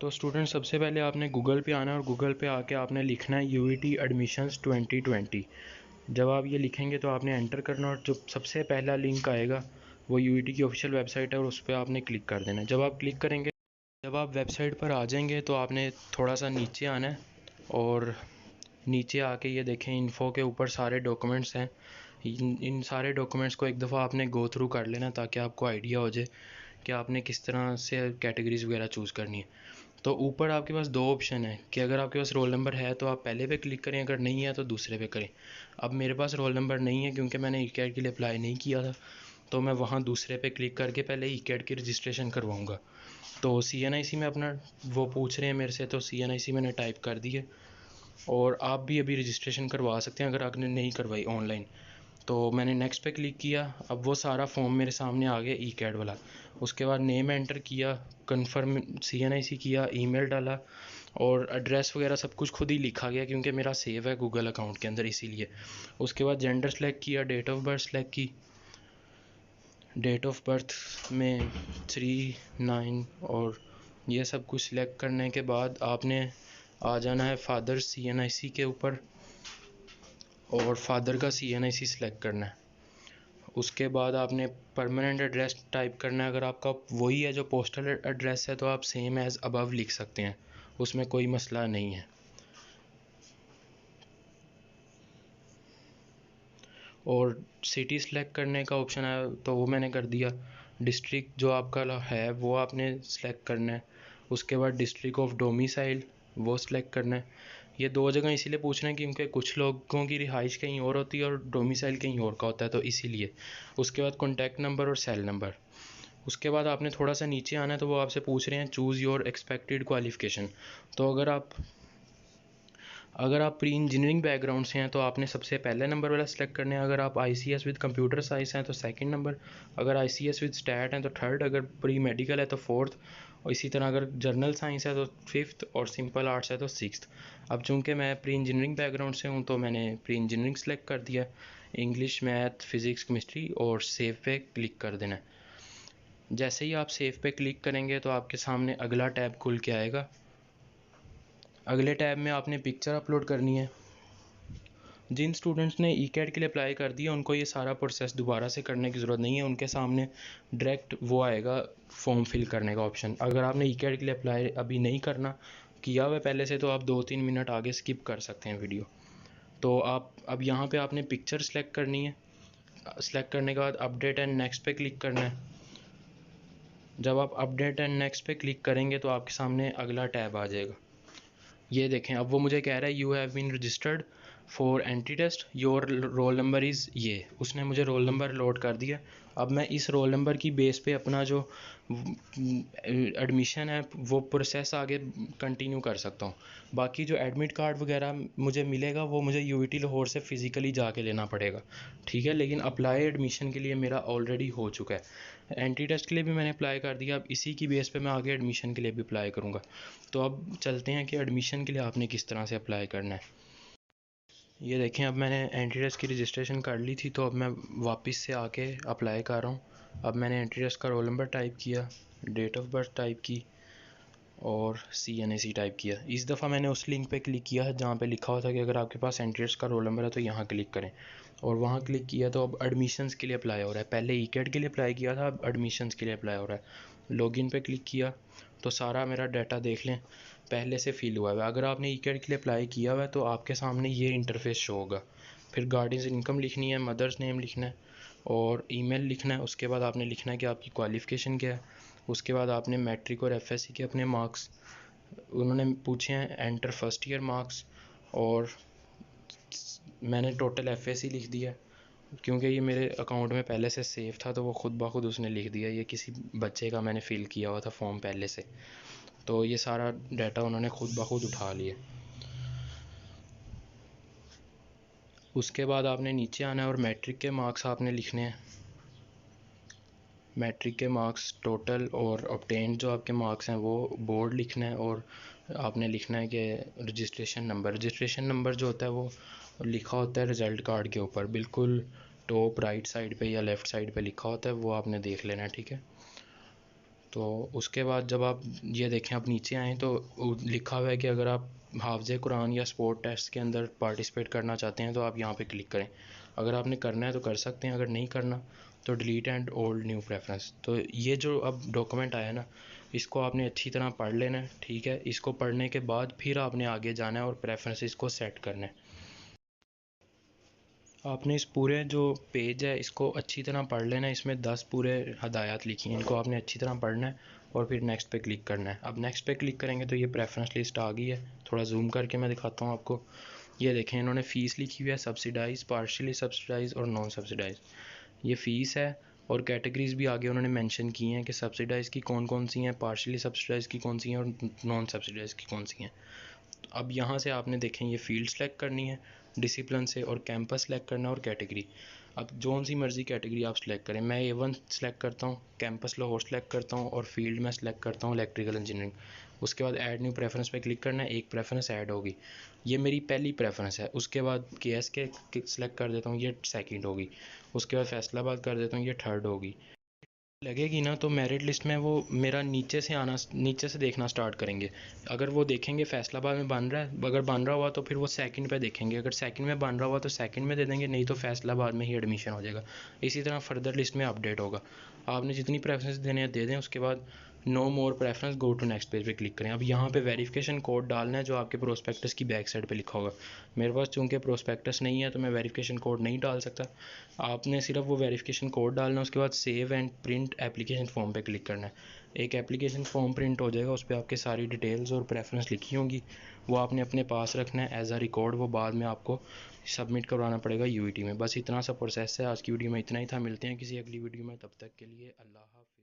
तो स्टूडेंट सबसे पहले आपने गूगल पे आना है और गूगल पे आके आपने लिखना है यूईटी एडमिशन्स 2020। जब आप ये लिखेंगे तो आपने एंटर करना और जो सबसे पहला लिंक आएगा वो यूईटी की ऑफिशियल वेबसाइट है और उस पर आपने क्लिक कर देना है। जब आप क्लिक करेंगे, जब आप वेबसाइट पर आ जाएंगे तो आपने थोड़ा सा नीचे आना है और नीचे आके ये देखें इन्फो के ऊपर सारे डॉक्यूमेंट्स हैं। इन सारे डॉक्यूमेंट्स को एक दफ़ा आपने गो थ्रू कर लेना ताकि आपको आइडिया हो जाए कि आपने किस तरह से कैटेगरीज वगैरह चूज़ करनी है। तो ऊपर आपके पास दो ऑप्शन है कि अगर आपके पास रोल नंबर है तो आप पहले पे क्लिक करें, अगर नहीं है तो दूसरे पे करें। अब मेरे पास रोल नंबर नहीं है क्योंकि मैंने ई कैट के लिए अप्लाई नहीं किया था, तो मैं वहाँ दूसरे पे क्लिक करके पहले ई कैट की रजिस्ट्रेशन करवाऊँगा। तो CNIC में अपना वो पूछ रहे हैं मेरे से, तो CNIC मैंने टाइप कर दी है और आप भी अभी रजिस्ट्रेशन करवा सकते हैं अगर आपने नहीं करवाई ऑनलाइन। तो मैंने नेक्स्ट पे क्लिक किया, अब वो सारा फॉर्म मेरे सामने आ गया ई कैट वाला। उसके बाद नेम एंटर किया, कन्फर्म CNIC किया, ईमेल डाला और एड्रेस वगैरह सब कुछ खुद ही लिखा गया क्योंकि मेरा सेव है गूगल अकाउंट के अंदर, इसीलिए। उसके बाद जेंडर सेलेक्ट किया, डेट ऑफ बर्थ सेलेक्ट की। डेट ऑफ बर्थ में 3/9 और ये सब कुछ सिलेक्ट करने के बाद आपने आ जाना है फादर CNIC के ऊपर और फादर का CNIC सिलेक्ट करना है। उसके बाद आपने परमानेंट एड्रेस टाइप करना है। अगर आपका वही है जो पोस्टल एड्रेस है तो आप सेम एज़ अबव लिख सकते हैं, उसमें कोई मसला नहीं है। और सिटी सेलेक्ट करने का ऑप्शन है तो वो मैंने कर दिया। डिस्ट्रिक्ट जो आपका है वो आपने सेलेक्ट करना है। उसके बाद डिस्ट्रिक्ट ऑफ डोमिसाइल वो सिलेक्ट करना है। ये दो जगह इसीलिए पूछ रहे हैं क्योंकि कुछ लोगों की रिहाइश कहीं और होती है और डोमिसाइल कहीं और का होता है, तो इसीलिए। उसके बाद कॉन्टैक्ट नंबर और सेल नंबर। उसके बाद आपने थोड़ा सा नीचे आना है तो वो आपसे पूछ रहे हैं चूज़ योर एक्सपेक्टेड क्वालिफ़िकेशन। तो अगर आप प्री इंजीनियरिंग बैकग्राउंड से हैं तो आपने सबसे पहले नंबर वाला सेलेक्ट करना है। अगर आप ICS विद कंप्यूटर साइंस हैं तो सेकंड नंबर। अगर ICS विद स्टैट हैं तो थर्ड। अगर प्री मेडिकल है तो फोर्थ। और इसी तरह अगर जर्नल साइंस है तो फिफ्थ और सिंपल आर्ट्स है तो सिक्स्थ। अब चूँकि मैं प्री इंजीनियरिंग बैकग्राउंड से हूँ तो मैंने प्री इंजीनियरिंग सेलेक्ट कर दिया। इंग्लिश, मैथ, फिज़िक्स, केमिस्ट्री और सेव पे क्लिक कर देना है। जैसे ही आप सेव पे क्लिक करेंगे तो आपके सामने अगला टैब खुल के आएगा। अगले टैब में आपने पिक्चर अपलोड करनी है। जिन स्टूडेंट्स ने ई कैट के लिए अप्लाई कर दिया उनको ये सारा प्रोसेस दोबारा से करने की ज़रूरत नहीं है, उनके सामने डायरेक्ट वो आएगा फॉर्म फिल करने का ऑप्शन। अगर आपने ई कैट के लिए अप्लाई अभी नहीं करना किया हुआ पहले से तो आप 2-3 मिनट आगे स्किप कर सकते हैं वीडियो। तो आप अब यहाँ पे आपने पिक्चर सेलेक्ट करनी है। सेलेक्ट करने के बाद अपडेट एंड नेक्स्ट पे क्लिक करना है। जब आप अपडेट एंड नेक्स्ट पे क्लिक करेंगे तो आपके सामने अगला टैब आ जाएगा। ये देखें, अब वो मुझे कह रहा है you have been registered for entry test, your roll number is ये। उसने मुझे रोल नंबर लोड कर दिया। अब मैं इस रोल नंबर की बेस पे अपना जो एडमिशन है वो प्रोसेस आगे कंटिन्यू कर सकता हूँ। बाकी जो एडमिट कार्ड वगैरह मुझे मिलेगा वो मुझे UIT लाहौर से फ़िज़िकली जाके लेना पड़ेगा, ठीक है। लेकिन अप्लाई एडमिशन के लिए मेरा ऑलरेडी हो चुका है। एंट्री टेस्ट के लिए भी मैंने अप्लाई कर दिया। अब इसी की बेस पे मैं आगे एडमिशन के लिए भी अप्लाई करूँगा। तो अब चलते हैं कि एडमिशन के लिए आपने किस तरह से अप्लाई करना है। ये देखें, अब मैंने एंट्री टेस्ट की रजिस्ट्रेशन कर ली थी तो अब मैं वापस से आके अप्लाई कर रहा हूँ। अब मैंने एंट्री टेस्ट का रोल नंबर टाइप किया, डेट ऑफ बर्थ टाइप की और CNIC टाइप किया। इस दफ़ा मैंने उस लिंक पे क्लिक किया है जहाँ पे लिखा हुआ था कि अगर आपके पास एंट्री टेस्ट का रोल नंबर है तो यहाँ क्लिक करें, और वहाँ क्लिक किया तो अब एडमिशन्स के लिए अप्लाई हो रहा है। पहले ई कैट के लिए अप्लाई किया था, अब एडमिशन्स के लिए अप्लाई हो रहा है। लॉगिन पे क्लिक किया तो सारा मेरा डाटा देख लें पहले से फिल हुआ है। अगर आपने ई कैट के लिए अप्लाई किया हुआ है तो आपके सामने ये इंटरफेस शो होगा। फिर गार्डियंस इनकम लिखनी है, मदर्स नेम लिखना है और ईमेल लिखना है। उसके बाद आपने लिखना है कि आपकी क्वालिफ़िकेशन क्या है। उसके बाद आपने मैट्रिक और FSC के अपने मार्क्स उन्होंने पूछे हैं, एंटर फर्स्ट ईयर मार्क्स, और मैंने टोटल FSC लिख दिया क्योंकि ये मेरे अकाउंट में पहले से सेव था तो वो खुद ब खुद उसने लिख दिया। ये किसी बच्चे का मैंने फ़िल किया हुआ था फॉर्म पहले से, तो ये सारा डाटा उन्होंने खुद ब खुद उठा लिया। उसके बाद आपने नीचे आना है और मैट्रिक के मार्क्स आपने लिखने हैं। मैट्रिक के मार्क्स टोटल और ऑब्टेन्ड जो आपके मार्क्स हैं वो बोर्ड लिखना है। और आपने लिखना है कि रजिस्ट्रेशन नंबर जो होता है वो लिखा होता है रिज़ल्ट कार्ड के ऊपर, बिल्कुल टॉप राइट साइड पे या लेफ़्ट साइड पे लिखा होता है, वो आपने देख लेना है, ठीक है। तो उसके बाद जब आप ये देखें, आप नीचे आएँ तो लिखा हुआ है कि अगर आप हाफ़िज़ कुरान या स्पोर्ट टेस्ट के अंदर पार्टिसिपेट करना चाहते हैं तो आप यहाँ पे क्लिक करें। अगर आपने करना है तो कर सकते हैं, अगर नहीं करना तो delete and old new preference. तो ये जो अब डॉक्यूमेंट आया ना, इसको आपने अच्छी तरह पढ़ लेना है, ठीक है। इसको पढ़ने के बाद फिर आपने आगे जाना है और प्रेफरेंसेस को सेट करना है। आपने इस पूरे जो पेज है इसको अच्छी तरह पढ़ लेना है। इसमें 10 पूरे हदायत लिखी हैं, इनको आपने अच्छी तरह पढ़ना है और फिर नेक्स्ट पे क्लिक करना है। अब नेक्स्ट पे क्लिक करेंगे तो ये प्रेफरेंस लिस्ट आ गई है। थोड़ा जूम करके मैं दिखाता हूँ आपको। ये देखें, इन्होंने फ़ीस लिखी हुई है, सब्सिडाइज, पार्शियली सब्सिडाइज और नॉन सब्सिडाइज। ये फ़ीस है और कैटेगरीज भी आगे उन्होंने मेंशन की हैं कि सब्सिडाइज़ की कौन कौन सी हैं, पार्शियली सब्सिडाइज़ की कौन सी हैं और नॉन सब्सिडाइज़ की कौन सी हैं। अब यहाँ से आपने देखें ये फील्ड सेलेक्ट करनी है डिसिप्लिन से, और कैंपस सेलेक्ट करना है और कैटेगरी। अब जो सी मर्ज़ी कैटेगरी आप सेलेक्ट करें, मैं A1 सेलेक्ट करता हूँ, कैंपस लाहौर सेलेक्ट करता हूँ और फील्ड में सेलेक्ट करता हूँ इलेक्ट्रिकल इंजीनियरिंग। उसके बाद ऐड न्यू प्रेफरेंस पे क्लिक करना है, एक प्रेफरेंस ऐड होगी, ये मेरी पहली प्रेफरेंस है। उसके बाद KSK सेलेक्ट कर देता हूँ, ये सेकंड होगी। उसके बाद फैसलाबाद कर देता हूँ, ये थर्ड होगी। लगेगी ना तो मेरिट लिस्ट में वो मेरा नीचे से देखना स्टार्ट करेंगे। अगर वो देखेंगे फैसलाबाद में बन रहा है, अगर बन रहा हुआ तो फिर वो सेकंड पे देखेंगे, अगर सेकंड में बन रहा हुआ तो सेकंड में दे देंगे, नहीं तो फैसलाबाद में ही एडमिशन हो जाएगा। इसी तरह फर्दर लिस्ट में अपडेट होगा। आपने जितनी प्रेफरेंस देने हैं दे दें, उसके बाद no more preference, go to next page पे क्लिक करें। अब यहाँ पे वेरिफिकेशन कोड डालना है जो आपके प्रोस्पेक्टस की बैक साइड पे लिखा होगा। मेरे पास चूंकि प्रोस्पेक्टस नहीं है तो मैं वेरिफिकेशन कोड नहीं डाल सकता। आपने सिर्फ वो वेरिफिकेशन कोड डालना है, उसके बाद save and print application form पे क्लिक करना है। एक एप्लीकेशन फॉर्म प्रिंट हो जाएगा, उस पर आपके सारी डिटेल्स और प्रेफरेंस लिखी होंगी, वो आपने अपने पास रखना है एज अ रिकॉर्ड। वो बाद में आपको सबमिट करवाना पड़ेगा UET में। बस इतना सा प्रोसेस है। आज की वीडियो में इतना ही था, मिलते हैं किसी अगली वीडियो में, तब तक के लिए अल्लाह हाफ़िज़।